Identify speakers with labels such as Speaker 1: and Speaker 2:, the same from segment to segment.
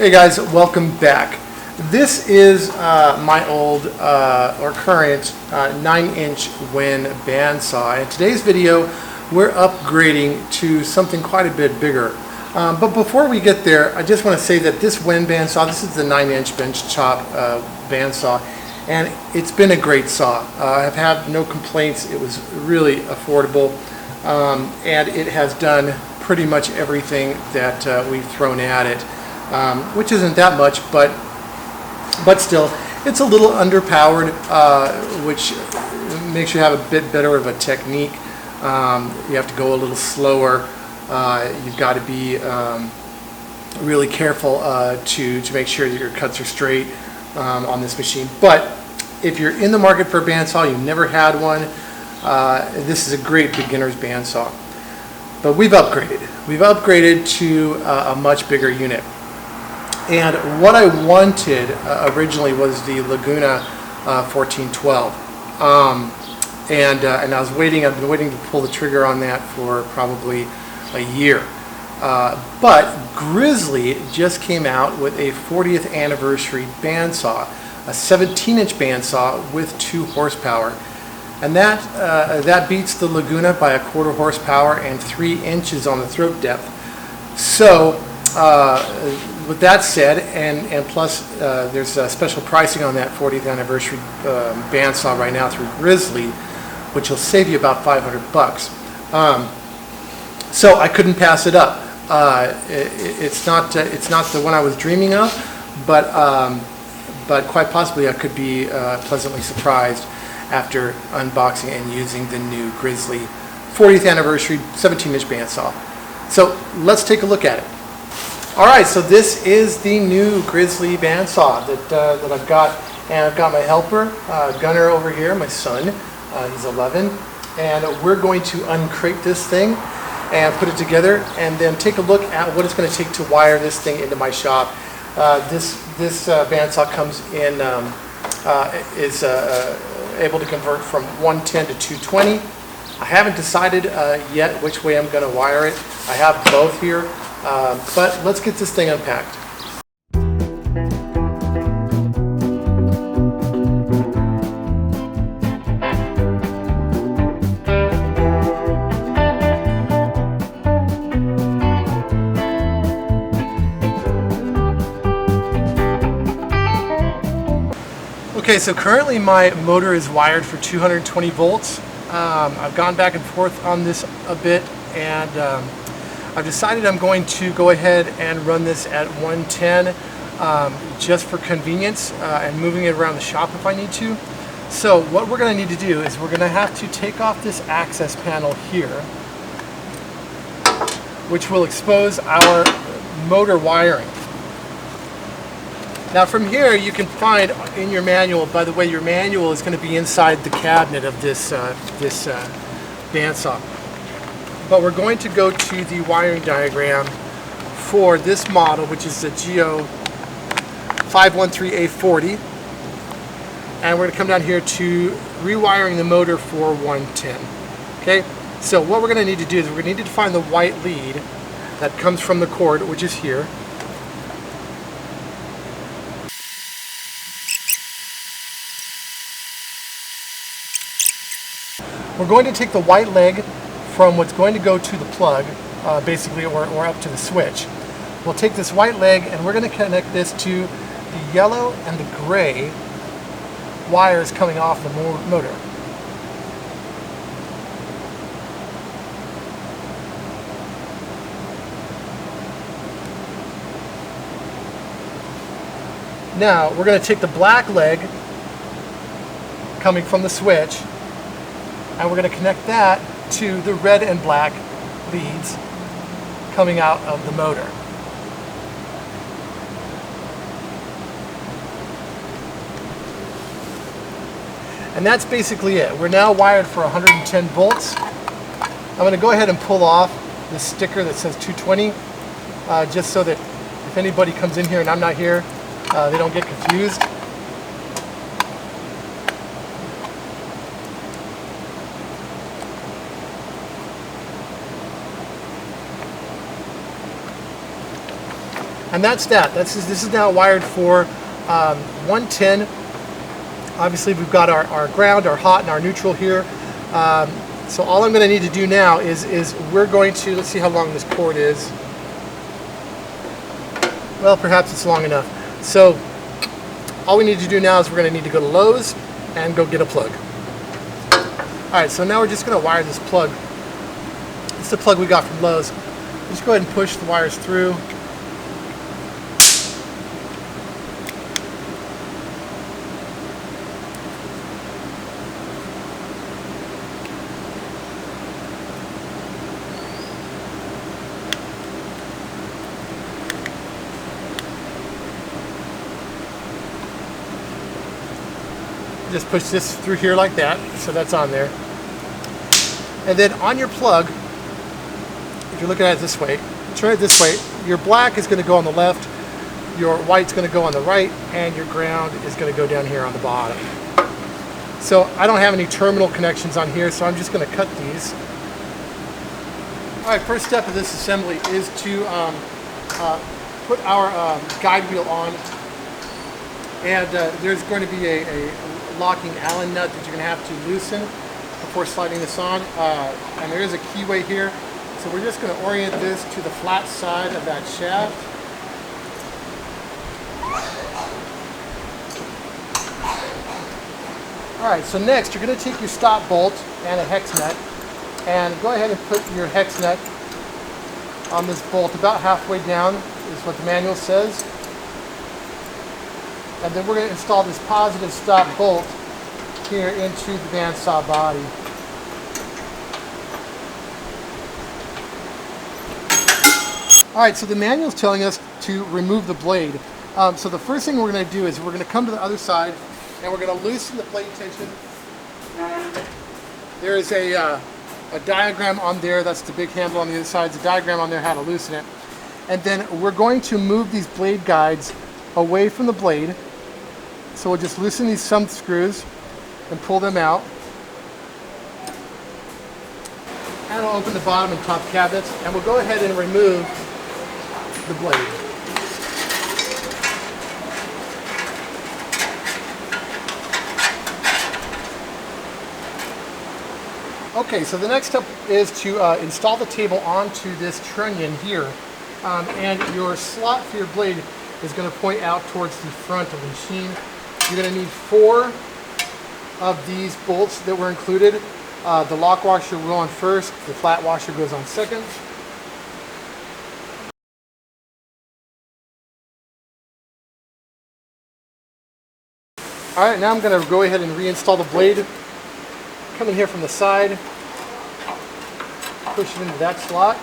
Speaker 1: Hey guys, welcome back. This is my old or current 9-inch Wen bandsaw. In today's video, we're upgrading to something quite a bit bigger. But before we get there, I just want to say that this Wen bandsaw, this is the 9-inch bench chop bandsaw, and it's been a great saw. I've had no complaints. It was really affordable, and it has done pretty much everything that we've thrown at it. Which isn't that much, but still, it's a little underpowered, which makes you have a bit better of a technique. You have to go a little slower. You've got to be really careful to make sure that your cuts are straight on this machine. But if you're in the market for a bandsaw, you've never had one, this is a great beginner's bandsaw. But we've upgraded. We've upgraded to a much bigger unit. And what I wanted originally was the Laguna 1412, and I was waiting. I've been waiting to pull the trigger on that for probably a year. But Grizzly just came out with a 40th anniversary bandsaw, a 17-inch bandsaw with 2 horsepower, and that beats the Laguna by 1/4 horsepower and 3 inches on the throat depth. So. With that said, and plus there's special pricing on that 40th anniversary bandsaw right now through Grizzly, which will save you about $500. So I couldn't pass it up. It's not the one I was dreaming of, but quite possibly I could be pleasantly surprised after unboxing and using the new Grizzly 40th anniversary 17-inch bandsaw. So let's take a look at it. Alright, so this is the new Grizzly bandsaw that I've got, and I've got my helper, Gunner over here, my son, he's 11, and we're going to uncrate this thing and put it together and then take a look at what it's going to take to wire this thing into my shop. This bandsaw comes in, is able to convert from 110 to 220. I haven't decided yet which way I'm going to wire it. I have both here. But let's get this thing unpacked. Okay, so currently my motor is wired for 220 volts. I've gone back and forth on this a bit, and I've decided I'm going to go ahead and run this at 110 just for convenience and moving it around the shop if I need to. So what we're going to need to do is we're going to have to take off this access panel here, which will expose our motor wiring. Now from here you can find in your manual, by the way, your manual is going to be inside the cabinet of this bandsaw. But we're going to go to the wiring diagram for this model, which is the G0513A40, and we're going to come down here to rewiring the motor for 110. Okay, so what we're going to need to do is we're going to need to find the white lead that comes from the cord, which is here. We're going to take the white leg from what's going to go to the plug, basically, or up to the switch. We'll take this white leg and we're going to connect this to the yellow and the gray wires coming off the motor. Now we're going to take the black leg coming from the switch and we're going to connect that to the red and black leads coming out of the motor. And that's basically it. We're now wired for 110 volts. I'm going to go ahead and pull off the sticker that says 220, just so that if anybody comes in here and I'm not here, they don't get confused. And that's that. This is now wired for 110. Obviously we've got our ground, our hot, and our neutral here. So all I'm going to need to do now is we're going to, let's see how long this cord is. Well, perhaps it's long enough. So all we need to do now is we're going to need to go to Lowe's and go get a plug. Alright, so now we're just going to wire this plug. It's the plug we got from Lowe's. Just go ahead and push the wires through. Just push this through here like that, so that's on there. And then on your plug, if you're looking at it this way, turn it this way, your black is going to go on the left, your white's going to go on the right, and your ground is going to go down here on the bottom. So I don't have any terminal connections on here, so I'm just going to cut these. Alright, first step of this assembly is to put our guide wheel on. And there's going to be a locking Allen nut that you're going to have to loosen before sliding this on. And there is a keyway here. So we're just going to orient this to the flat side of that shaft. Alright, so next you're going to take your stop bolt and a hex nut and go ahead and put your hex nut on this bolt about halfway down, is what the manual says. And then we're going to install this positive stop bolt here into the bandsaw body. Alright, so the manual is telling us to remove the blade. So the first thing we're going to do is we're going to come to the other side and we're going to loosen the blade tension. There is a diagram on there, that's the big handle on the other side. There's a diagram on there how to loosen it. And then we're going to move these blade guides away from the blade. So we'll just loosen these thumb screws and pull them out. And we'll open the bottom and top cabinets and we'll go ahead and remove the blade. Okay, so the next step is to install the table onto this trunnion here. And your slot for your blade is going to point out towards the front of the machine. You're going to need 4 of these bolts that were included. The lock washer will go on first, the flat washer goes on second. Alright, now I'm going to go ahead and reinstall the blade. Come in here from the side, push it into that slot.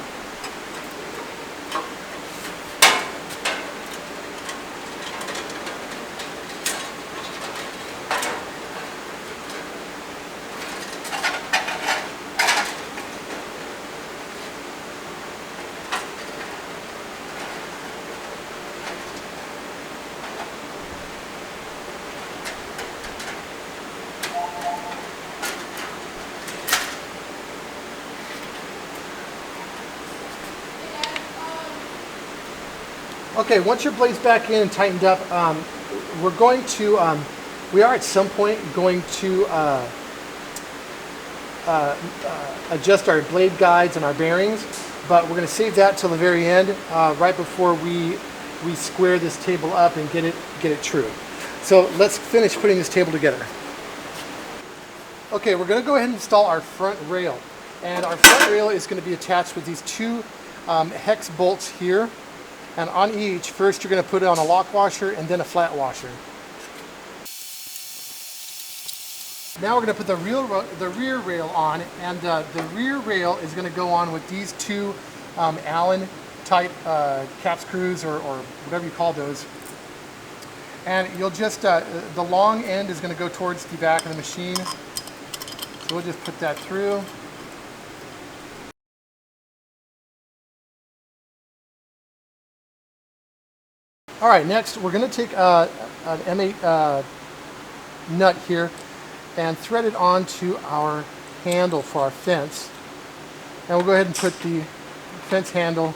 Speaker 1: Okay, once your blade's back in and tightened up, we're going to, we are at some point going to adjust our blade guides and our bearings, but we're going to save that till the very end, right before we square this table up and get it true. So let's finish putting this table together. Okay, we're going to go ahead and install our front rail, and our front rail is going to be attached with these 2 hex bolts here. And on each, first you're going to put it on a lock washer and then a flat washer. Now we're going to put the rear rail on, and the rear rail is going to go on with these 2 Allen type cap screws or whatever you call those. And you'll just, the long end is going to go towards the back of the machine. So we'll just put that through. All right, next we're going to take an M8 nut here and thread it onto our handle for our fence. And we'll go ahead and put the fence handle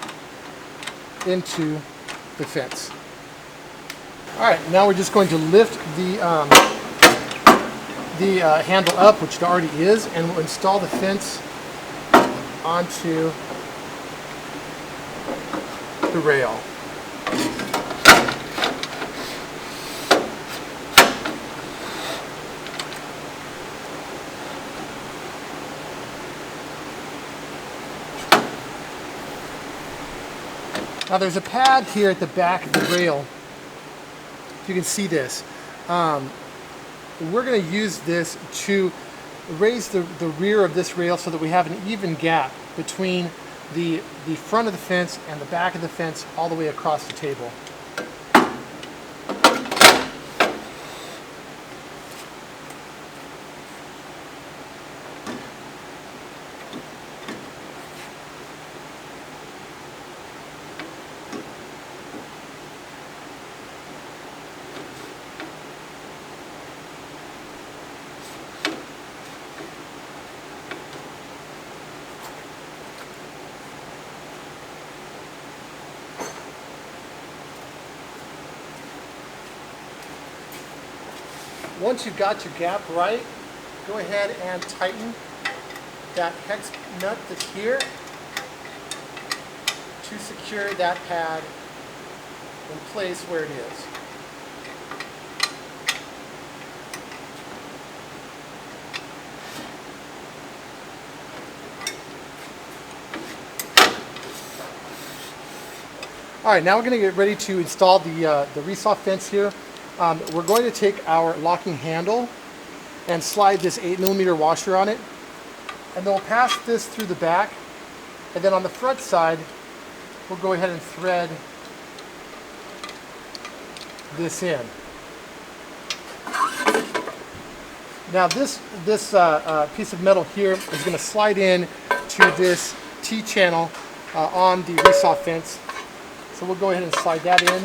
Speaker 1: into the fence. All right, now we're just going to lift the handle up, which it already is, and we'll install the fence onto the rail. Now there's a pad here at the back of the rail. If you can see this. We're going to use this to raise the rear of this rail so that we have an even gap between the front of the fence and the back of the fence all the way across the table. Once you've got your gap right, go ahead and tighten that hex nut that's here to secure that pad in place where it is. All right, now we're going to get ready to install the resaw fence here. We're going to take our locking handle and slide this 8mm washer on it, and then we'll pass this through the back, and then on the front side we'll go ahead and thread this in. Now this piece of metal here is going to slide in to this T-channel on the resaw fence, so we'll go ahead and slide that in.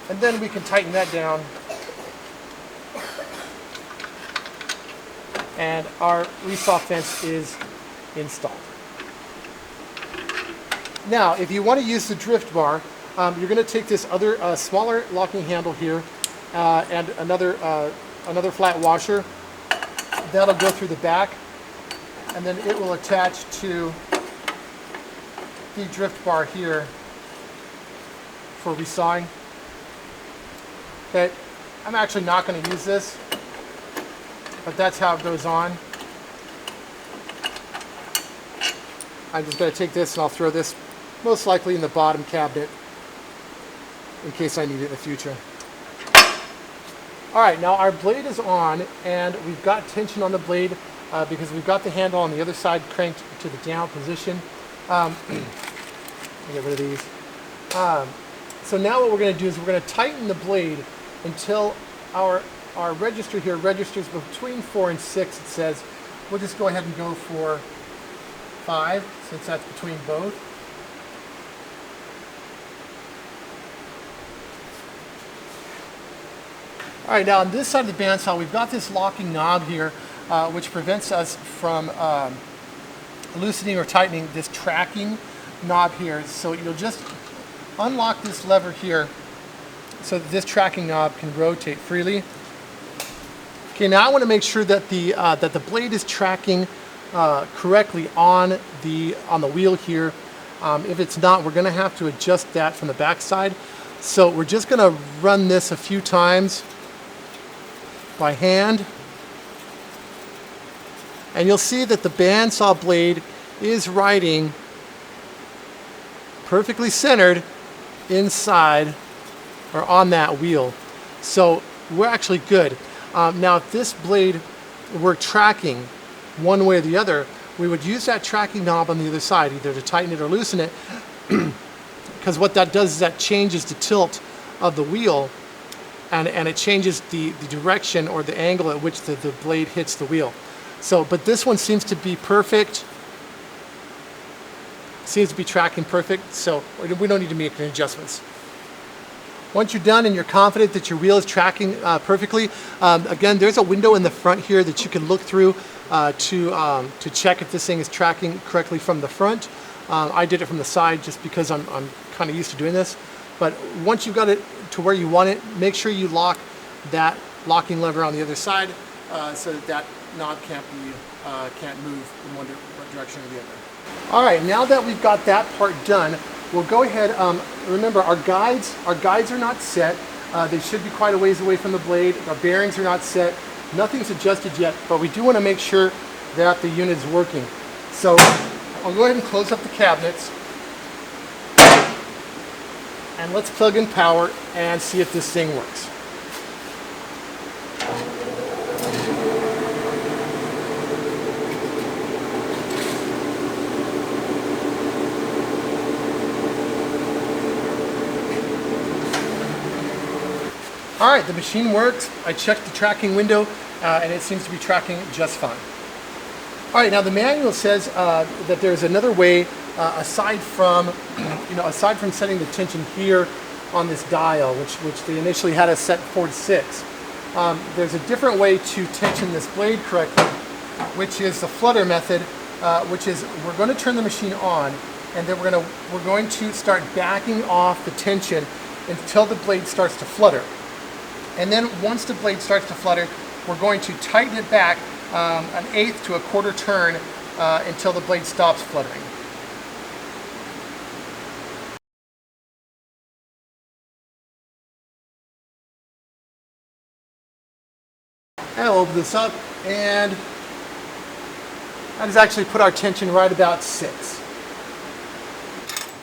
Speaker 1: And then we can tighten that down. And our resaw fence is installed. Now, if you want to use the drift bar, you're going to take this other smaller locking handle here and another flat washer. That'll go through the back, and then it will attach to the drift bar here for resawing. Okay, I'm actually not going to use this, but that's how it goes on. I'm just going to take this and I'll throw this most likely in the bottom cabinet in case I need it in the future. All right, now our blade is on, and we've got tension on the blade because we've got the handle on the other side cranked to the down position. Let me get rid of these. So now what we're going to do is we're going to tighten the blade until our register here registers between 4 and 6, it says. We'll just go ahead and go for 5, since that's between both. All right, now on this side of the bandsaw, we've got this locking knob here, which prevents us from loosening or tightening this tracking knob here. So you'll just unlock this lever here so that this tracking knob can rotate freely. Okay, now I want to make sure that the blade is tracking correctly on the wheel here. If it's not, we're going to have to adjust that from the back side. So we're just going to run this a few times by hand, and you'll see that the bandsaw blade is riding perfectly centered inside or on that wheel. So we're actually good. Now if this blade were tracking one way or the other, we would use that tracking knob on the other side either to tighten it or loosen it, because what that does is that changes the tilt of the wheel, and it changes the direction or the angle at which the blade hits the wheel. So, but this one seems to be perfect. Seems to be tracking perfect, so we don't need to make any adjustments. Once you're done and you're confident that your wheel is tracking perfectly, again, there's a window in the front here that you can look through to check if this thing is tracking correctly from the front. I did it from the side just because I'm kind of used to doing this. But once you've got it to where you want it, make sure you lock that locking lever on the other side so that that knob can't move in one direction or the other. All right, now that we've got that part done, we'll go ahead. Remember, our guides are not set. They should be quite a ways away from the blade. Our bearings are not set. Nothing's adjusted yet, but we do want to make sure that the unit's working. So I'll go ahead and close up the cabinets. And let's plug in power and see if this thing works. All right, the machine works. I checked the tracking window and it seems to be tracking just fine. All right, now the manual says that there's another way aside from setting the tension here on this dial, which they initially had us set 4 to 6. There's a different way to tension this blade correctly, which is the flutter method, which is we're going to turn the machine on, and then we're going to start backing off the tension until the blade starts to flutter. And then once the blade starts to flutter, we're going to tighten it back an eighth to a quarter turn until the blade stops fluttering. And I'll open this up, and that has actually put our tension right about 6.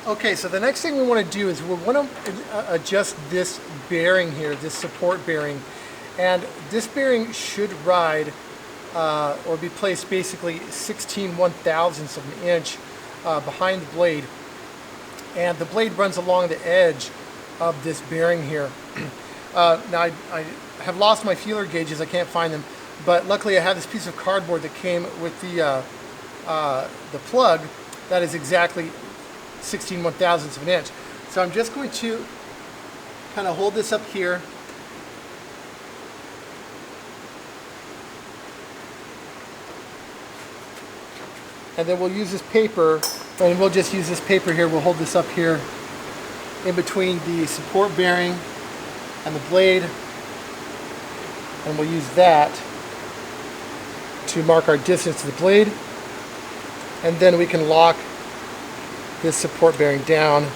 Speaker 1: Okay, so the next thing we want to do is we want to adjust this bearing here, this support bearing. And this bearing should ride or be placed basically 16/1000ths of an inch behind the blade. And the blade runs along the edge of this bearing here. Now I have lost my feeler gauges, I can't find them, but luckily I have this piece of cardboard that came with the plug that is exactly 16/1000ths of an inch. So I'm just going to kind of hold this up here. And then we'll use this paper, and we'll just use this paper here. We'll hold this up here in between the support bearing and the blade. And we'll use that to mark our distance to the blade. And then we can lock this support bearing down.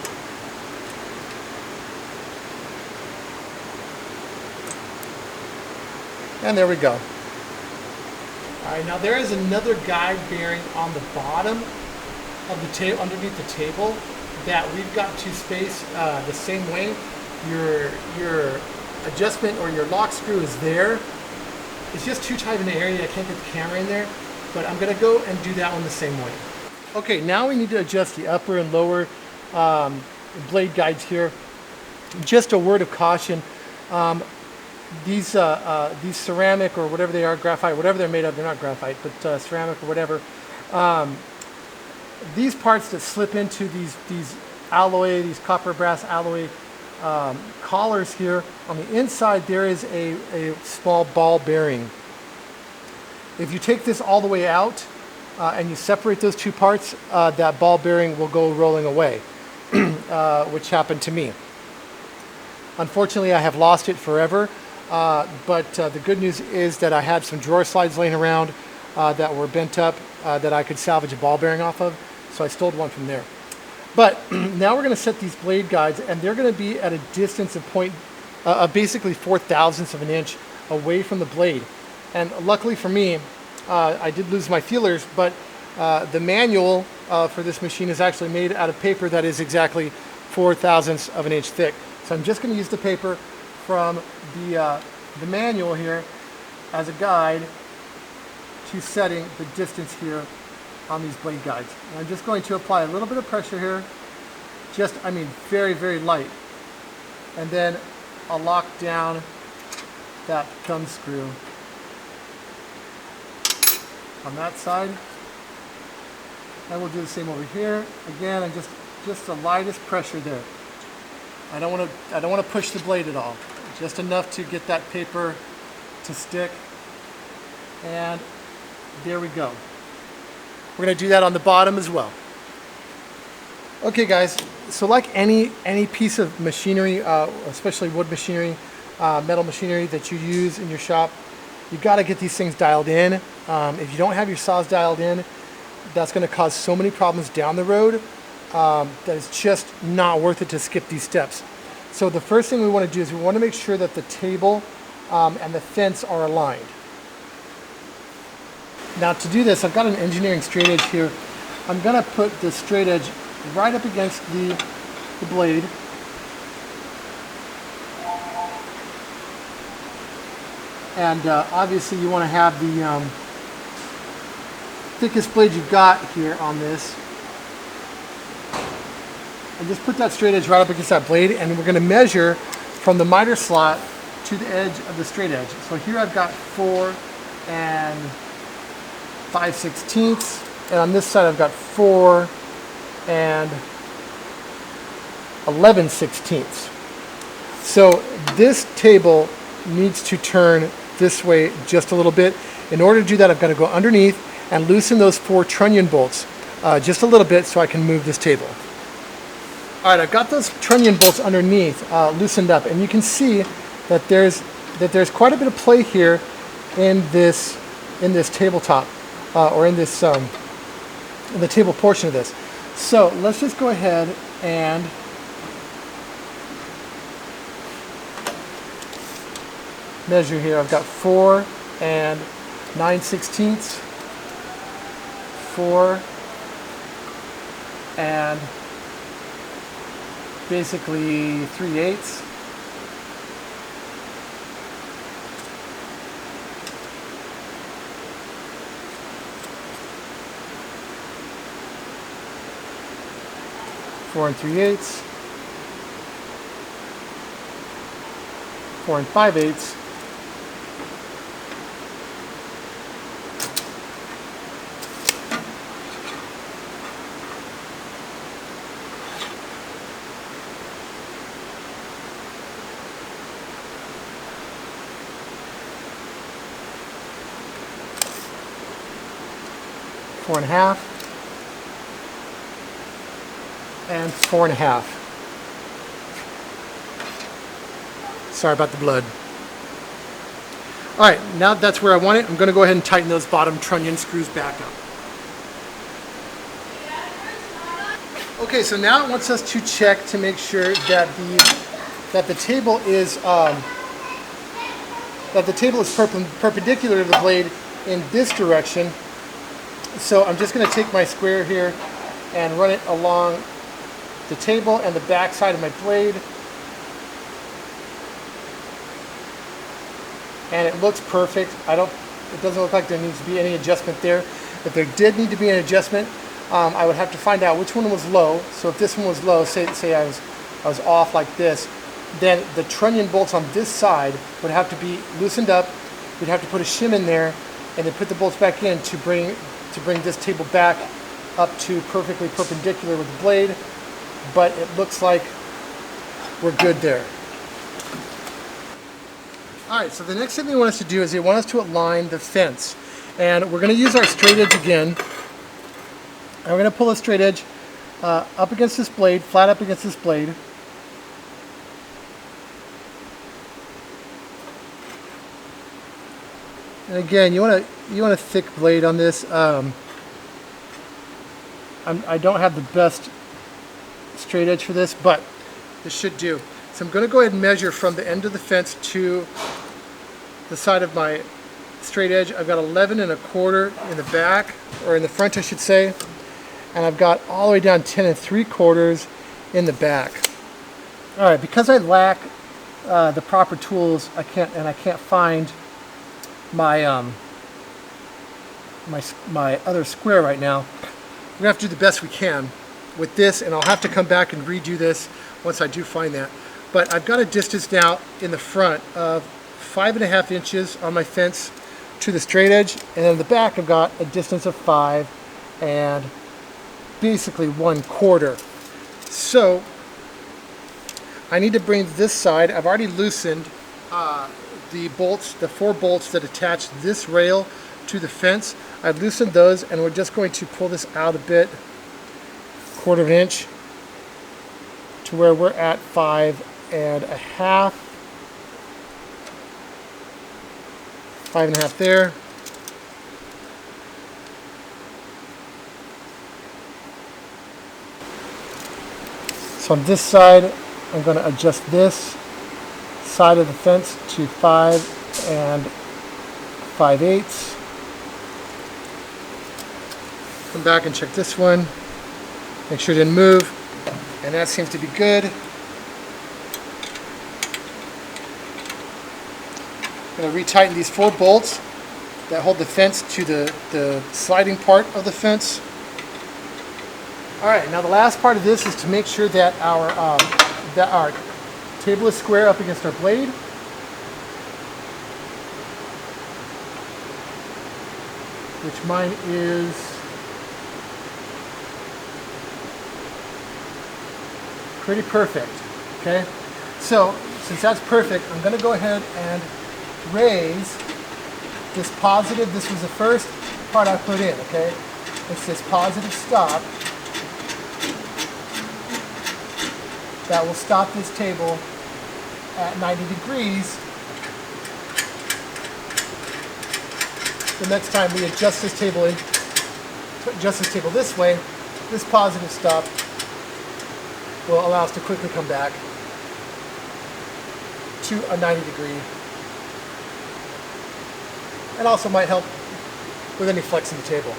Speaker 1: And there we go. All right, now there is another guide bearing on the bottom of the table, underneath the table, that we've got to space the same way. Your adjustment or your lock screw is there. It's just too tight of an area. I can't get the camera in there, but I'm gonna go and do that one the same way. Okay, now we need to adjust the upper and lower blade guides here. Just a word of caution. These ceramic or whatever they are, graphite, whatever they're made of, they're not graphite, but ceramic or whatever. These parts that slip into these alloy, these copper brass alloy collars here, on the inside there is a small ball bearing. If you take this all the way out and you separate those two parts, that ball bearing will go rolling away, which happened to me. Unfortunately, I have lost it forever. But the good news is that I had some drawer slides laying around that were bent up that I could salvage a ball bearing off of, so I stole one from there. But now we're going to set these blade guides, and they're going to be at a distance of basically 4/1000ths of an inch away from the blade. And luckily for me, I did lose my feelers, but the manual for this machine is actually made out of paper that is exactly 4/1000ths of an inch thick. So I'm just going to use the paper from the manual here as a guide to setting the distance here on these blade guides. And I'm just going to apply a little bit of pressure here, very, very light. And then I'll lock down that thumb screw on that side. And we'll do the same over here. Again, and just the lightest pressure there. I don't want to push the blade at all. Just enough to get that paper to stick. And there we go. We're going to do that on the bottom as well. Okay guys, so like any piece of machinery, especially wood machinery, metal machinery that you use in your shop, you got to get these things dialed in. If you don't have your saws dialed in, that's going to cause so many problems down the road that it's just not worth it to skip these steps. So the first thing we want to do is we want to make sure that the table and the fence are aligned. Now to do this, I've got an engineering straight edge here. I'm going to put the straight edge right up against the blade. And obviously you want to have the thickest blade you've got here on this. And just put that straight edge right up against that blade, and we're going to measure from the miter slot to the edge of the straight edge. So here I've got 4 5/16, and on this side I've got 4 11/16. So this table needs to turn this way just a little bit. In order to do that, I've got to go underneath and loosen those 4 trunnion bolts just a little bit so I can move this table. All right, I've got those trunnion bolts underneath loosened up, and you can see that there's quite a bit of play here in this tabletop or in this in the table portion of this. So let's just go ahead and measure here. I've got 4 9/16, 4 and basically 3/8. Four and 3/8, 4 and 5/8, four and a half, and 4 1/2. Sorry about the blood. All right, now that's where I want it. I'm going to go ahead and tighten those bottom trunnion screws back up. Okay, so now it wants us to check to make sure that the table is perpendicular to the blade in this direction. So I'm just going to take my square here and run it along the table and the back side of my blade, and it looks perfect. It doesn't look like there needs to be any adjustment there. If there did need to be an adjustment, I would have to find out which one was low. So if this one was low, say I was off like this, then the trunnion bolts on this side would have to be loosened up. We'd have to put a shim in there and then put the bolts back in to bring this table back up to perfectly perpendicular with the blade. But it looks like we're good there. All right, so the next thing they want us to do is they want us to align the fence. And we're going to use our straight edge again. And we're going to pull the straight edge up against this blade, flat up against this blade. And again, you want a thick blade on this. I don't have the best straight edge for this, but this should do. So I'm going to go ahead and measure from the end of the fence to the side of my straight edge. I've got 11 1/4 in the back, or in the front I should say, and I've got all the way down 10 3/4 in the back. All right, because I lack the proper tools, I can't find my my other square right now. We're gonna have to do the best we can with this, and I'll have to come back and redo this once I do find that. But I've got a distance now in the front of 5 1/2 inches on my fence to the straight edge, and in the back I've got a distance of 5 and basically 1/4. So I need to bring this side. I've already loosened the bolts, the 4 bolts that attach this rail to the fence. I've loosened those, and we're just going to pull this out a bit, 1/4 inch, to where we're at 5.5. 5.5 there. So on this side, I'm going to adjust this side of the fence to 5 5/8. Come back and check this one. Make sure it didn't move. And that seems to be good. I'm going to retighten these 4 bolts that hold the fence to the sliding part of the fence. Alright, now the last part of this is to make sure that our table is square up against our blade. Which mine is pretty perfect. Okay, so since that's perfect, I'm going to go ahead and raise this positive. This was the first part I put in. Okay, it's this positive stop that will stop this table at 90 degrees. The next time we adjust this table this way, this positive stop will allow us to quickly come back to a 90 degree, and also might help with any flex in the table.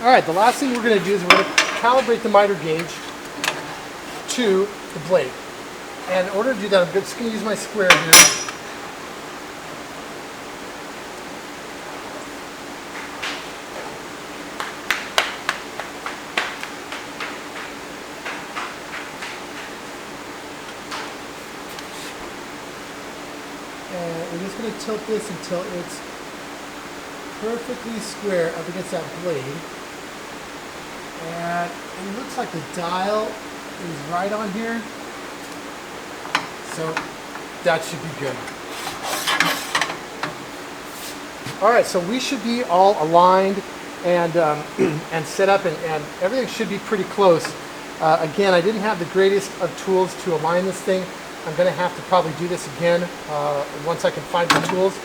Speaker 1: Alright, the last thing we're going to do is we're going to calibrate the miter gauge to the blade. And in order to do that, I'm just going to use my square here. And we're just going to tilt this until it's perfectly square up against that blade. And it looks like the dial is right on here. So that should be good. Alright, so we should be all aligned and and set up, and everything should be pretty close. Again, I didn't have the greatest of tools to align this thing. I'm going to have to probably do this again once I can find the tools.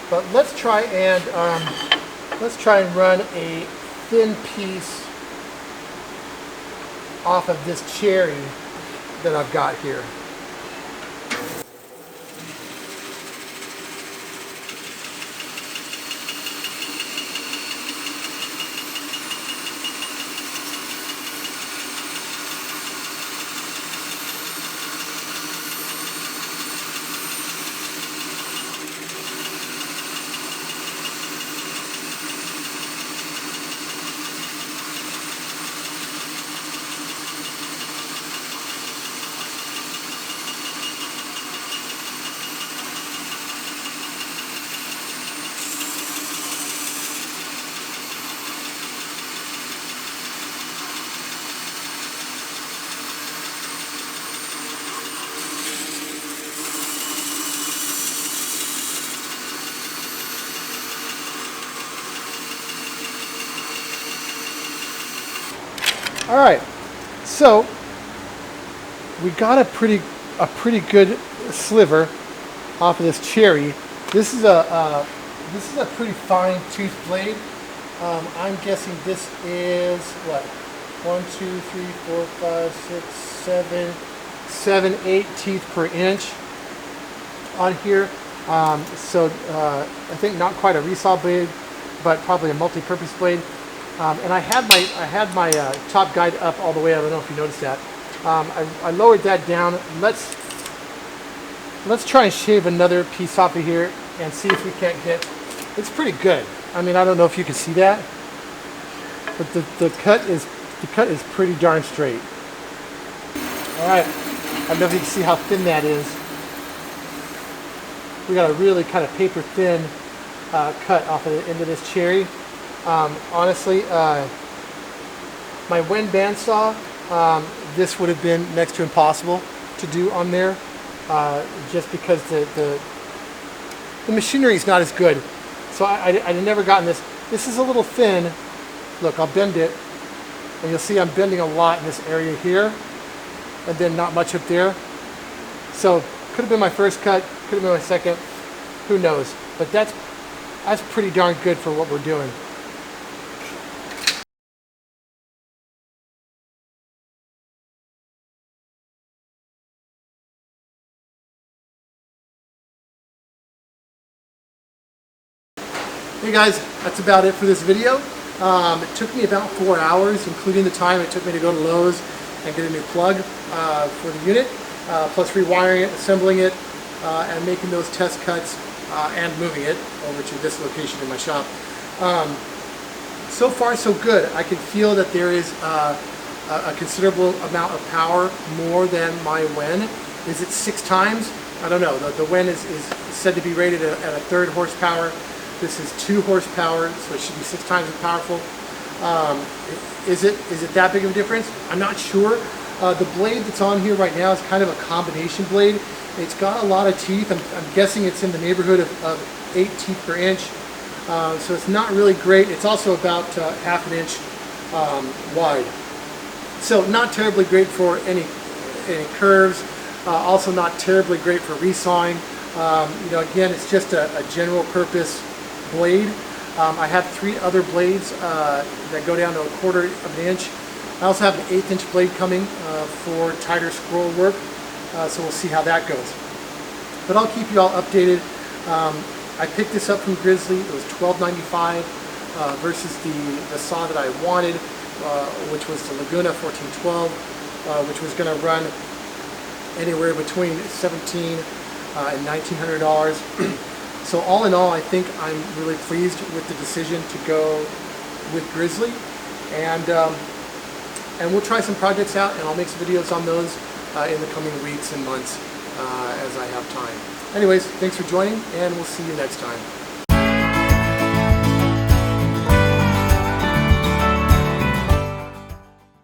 Speaker 1: But let's try and run a thin piece off of this cherry that I've got here. All right, so we got a pretty good sliver off of this cherry. This is a pretty fine tooth blade. I'm guessing this is what, 1, 2, 3, 4, 5, 6, 7, 8 teeth per inch on here. So I think not quite a resaw blade, but probably a multi-purpose blade. And I had my top guide up all the way. I don't know if you noticed that. I lowered that down. Let's try and shave another piece off of here and see if we can't get. It's pretty good. I mean, I don't know if you can see that, but the cut is pretty darn straight. All right. I don't know if you can see how thin that is. We got a really kind of paper thin cut off of the end of this cherry. Honestly, my Wen bandsaw, this would have been next to impossible to do on there, just because the machinery is not as good. So I'd never gotten this. This is a little thin. Look, I'll bend it, and you'll see I'm bending a lot in this area here. and then not much up there. So could have been my first cut, could have been my second, who knows. But that's pretty darn good for what we're doing. Hey guys, that's about it for this video. It took me about 4 hours, including the time it took me to go to Lowe's and get a new plug for the unit, plus rewiring it, assembling it, and making those test cuts and moving it over to this location in my shop. So far so good. I can feel that there is a considerable amount of power, more than my Wen. Is it 6 times? I don't know. The Wen is said to be rated at a 3rd horsepower. This is 2 horsepower, so it should be 6 times as powerful. Is it that big of a difference? I'm not sure. The blade that's on here right now is kind of a combination blade. It's got a lot of teeth. I'm guessing it's in the neighborhood of 8 teeth per inch. So it's not really great. It's also about ½ an inch wide. So not terribly great for any curves. Also not terribly great for resawing. You know, again, it's just a general purpose blade. I have 3 other blades that go down to 1/4 of an inch. I also have an 1/8 inch blade coming for tighter scroll work, so we'll see how that goes. But I'll keep you all updated. I picked this up from Grizzly. It was $12.95 versus the saw that I wanted, which was the Laguna 1412, which was going to run anywhere between $1,700 and $1,900. So all in all, I think I'm really pleased with the decision to go with Grizzly, and we'll try some projects out, and I'll make some videos on those in the coming weeks and months as I have time. Anyways, thanks for joining, and we'll see you next time.